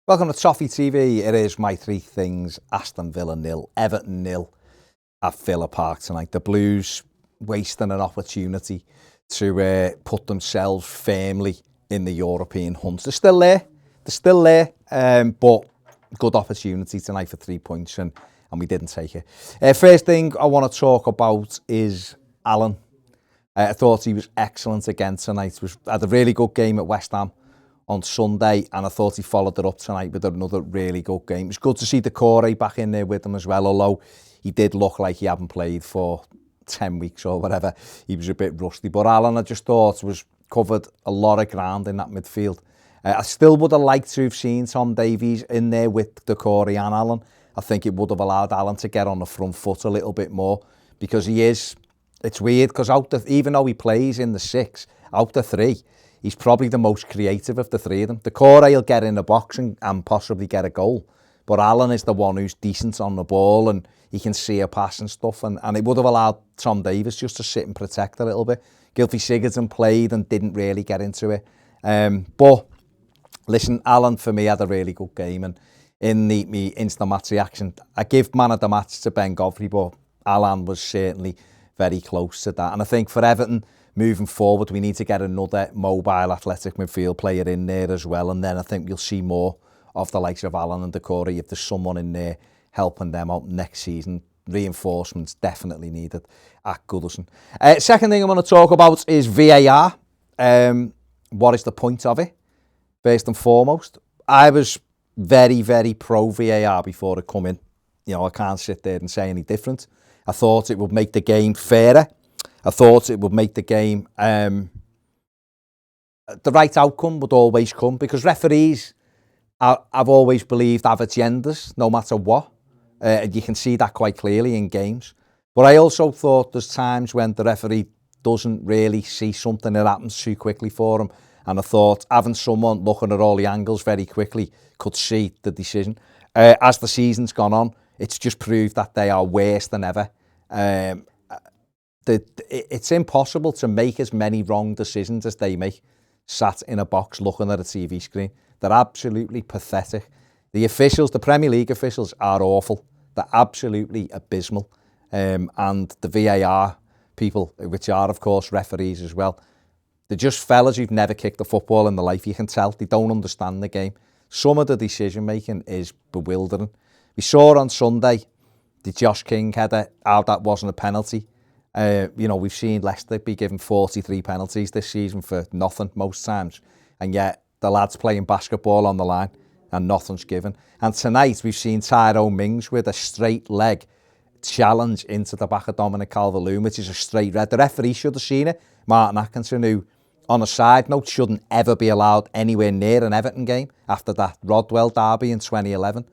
Welcome to Toffee TV. It is my three things. Aston Villa 0, Everton 0 at Villa Park tonight. The Blues wasting an opportunity to put themselves firmly in the European hunt. They're still there, but good opportunity tonight for 3 points, and we didn't take it. First thing I want to talk about is Alan. I thought he was excellent again tonight. Had a really good game at West Ham on Sunday, and I thought he followed it up tonight with another really good game. It's good to see Toffee back in there with him as well, although he did look like he hadn't played for 10 weeks or whatever. He was a bit rusty, but Alan, I just thought, was covered a lot of ground in that midfield. I still would have liked to have seen Tom Davies in there with Toffee and Alan. I think it would have allowed Alan to get on the front foot a little bit more, because it's weird, because even though he plays in the six, out the three, he's probably the most creative of the three of them. Toffee will get in the box and possibly get a goal, but Alan is the one who's decent on the ball, and he can see a pass and stuff, and it would have allowed Tom Davies just to sit and protect a little bit. Gylfi Sigurdsson played and didn't really get into it. But listen, Alan for me had a really good game, and in me instant match reaction, I give man of the match to Ben Godfrey, but Alan was certainly very close to that. And I think for Everton, moving forward, we need to get another mobile, athletic midfield player in there as well, and then I think you'll see more of the likes of Alan and Toffee if there's someone in there helping them out next season. Reinforcements definitely needed at Goodison. Second thing I want to talk about is VAR. What is the point of it? First and foremost, I was very, very pro VAR before it come in. You know, I can't sit there and say any different. I thought it would make the game fairer. I thought it would make the game, the right outcome would always come, because referees, I've always believed, have agendas, no matter what. You can see that quite clearly in games. But I also thought there's times when the referee doesn't really see something that happens too quickly for him. And I thought having someone looking at all the angles very quickly could see the decision. As the season's gone on, it's just proved that they are worse than ever. It's impossible to make as many wrong decisions as they make, sat in a box looking at a TV screen. They're absolutely pathetic. The officials, the Premier League officials, are awful. They're absolutely abysmal. And the VAR people, which are, of course, referees as well, they're just fellas who've never kicked a football in their life. You can tell they don't understand the game. Some of the decision-making is bewildering. We saw on Sunday the Josh King header, how that wasn't a penalty. We've seen Leicester be given 43 penalties this season for nothing most times, and yet the lads playing basketball on the line and nothing's given. And tonight we've seen Tyrone Mings with a straight leg challenge into the back of Dominic Calvert-Lewin, which is a straight red. The referee should have seen it. Martin Atkinson, who on a side note shouldn't ever be allowed anywhere near an Everton game after that Rodwell derby in 2011.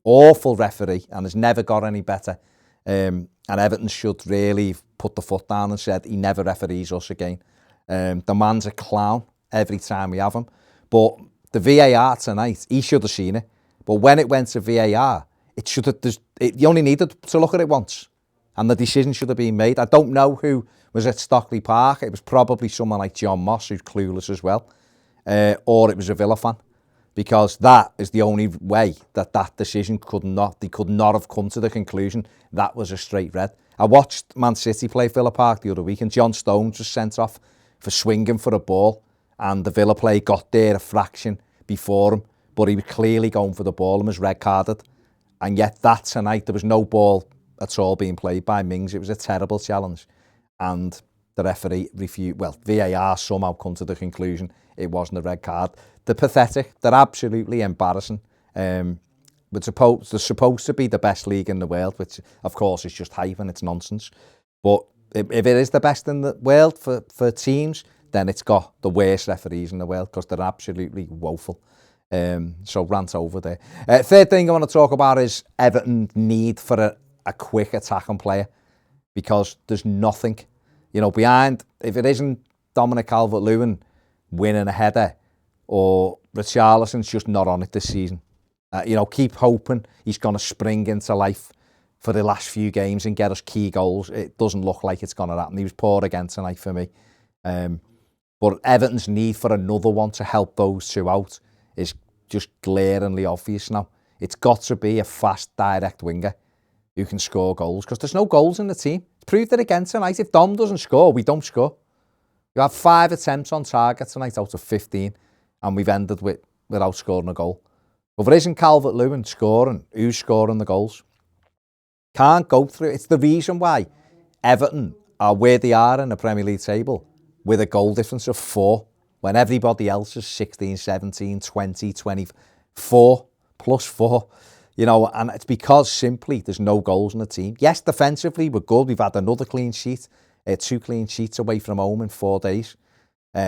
Awful referee, and has never got any better. And Everton should really put the foot down and said he never referees us again. The man's a clown every time we have him. But the VAR tonight, he should have seen it. But when it went to VAR, you only needed to look at it once, and the decision should have been made. I don't know who was at Stockley Park. It was probably someone like John Moss, who's clueless as well, or it was a Villa fan, because that is the only way that decision could not have come to the conclusion that was a straight red. I watched Man City play Villa Park the other week, and John Stones was sent off for swinging for a ball, and the Villa player got there a fraction before him, but he was clearly going for the ball and was red carded. And yet that tonight, there was no ball at all being played by Mings. It was a terrible challenge, and the referee VAR somehow come to the conclusion it wasn't a red card. They're pathetic. They're absolutely embarrassing. They're supposed to be the best league in the world, which of course is just hype and it's nonsense. But if it is the best in the world for teams, then it's got the worst referees in the world, because they're absolutely woeful. So rant over there. Third thing I want to talk about is Everton's need for a quick attacking player, because there's nothing, behind. If it isn't Dominic Calvert-Lewin winning a header, or Richarlison's just not on it this season. Keep hoping he's going to spring into life for the last few games and get us key goals. It doesn't look like it's going to happen. He was poor again tonight for me. But Everton's need for another one to help those two out is just glaringly obvious now. It's got to be a fast, direct winger who can score goals, because there's no goals in the team. Proved it again tonight. If Dom doesn't score, we don't score. You have 5 attempts on target tonight out of 15, and we've ended without scoring a goal. But if it isn't Calvert-Lewin scoring, who's scoring the goals? Can't go through. It's the reason why Everton are where they are in the Premier League table with a goal difference of 4, when everybody else is 16, 17, 20, 24, plus 4. You know, and it's because simply there's no goals in the team. Yes, defensively we're good. We've had another clean sheet, 2 clean sheets away from home in 4 days.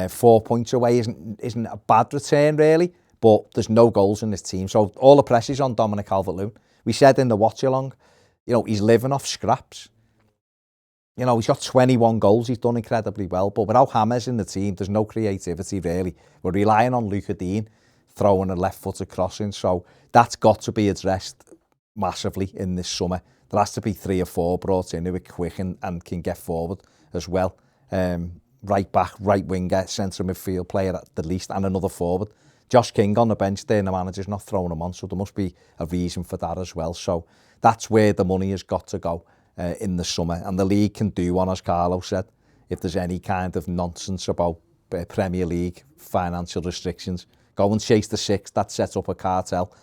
4 points away isn't a bad return really, but there's no goals in this team. So all the pressure's on Dominic Calvert-Lewin. We said in the watch along, you know, he's living off scraps. You know, he's got 21 goals. He's done incredibly well. But without James in the team, there's no creativity, really. We're relying on Luca Dean throwing a left-footed crossing. So that's got to be addressed massively in this summer. There has to be 3 or 4 brought in who are quick and can get forward as well. Right back, right winger, centre midfield player at the least, and another forward. Josh King on the bench there, and the manager's not throwing him on, so there must be a reason for that as well. So that's where the money has got to go in the summer. And the league can do one, as Carlo said, if there's any kind of nonsense about Premier League financial restrictions. Go and chase the 6 that sets up a cartel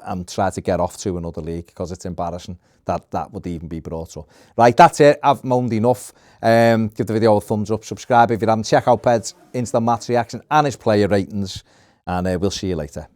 and try to get off to another league, because it's embarrassing that would even be brought up. Right, that's it. I've moaned enough. Give the video a thumbs up, subscribe if you haven't. Check out Ped's instant match reaction and his player ratings, and we'll see you later.